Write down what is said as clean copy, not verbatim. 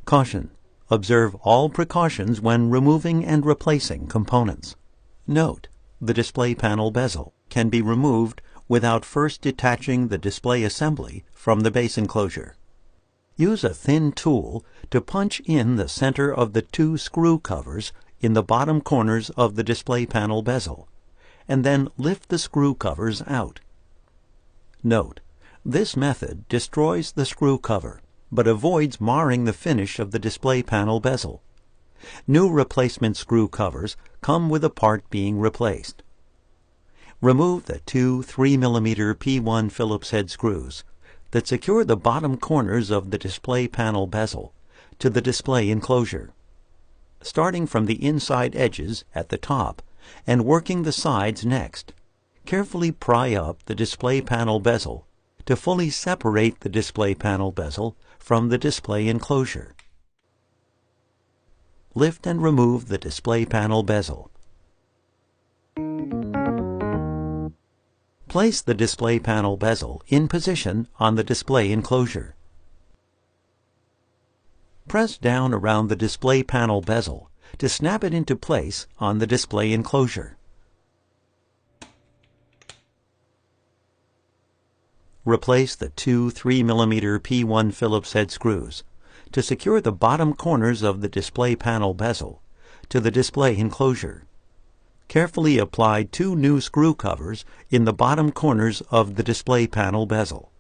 Caution: observe all precautions when removing and replacing components. Note: the display panel bezel can be removed without first detaching the display assembly from the base enclosure. Use a thin tool to punch in the center of the two screw covers in the bottom corners of the display panel bezel, and then lift the screw covers out. Note: this method destroys the screw cover, but avoids marring the finish of the display panel bezel. New replacement screw covers come with a part being replaced. Remove the two 3mm P1 Phillips head screws that secure the bottom corners of the display panel bezel to the display enclosure. Starting from the inside edges at the top and working the sides next, carefully pry up the display panel bezel to fully separate the display panel bezel from the display enclosure. Lift and remove the display panel bezel. Place the display panel bezel in position on the display enclosure. Press down around the display panel bezel to snap it into place on the display enclosure. Replace the two 3mm P1 Phillips head screws to secure the bottom corners of the display panel bezel to the display enclosure. Carefully apply two new screw covers in the bottom corners of the display panel bezel.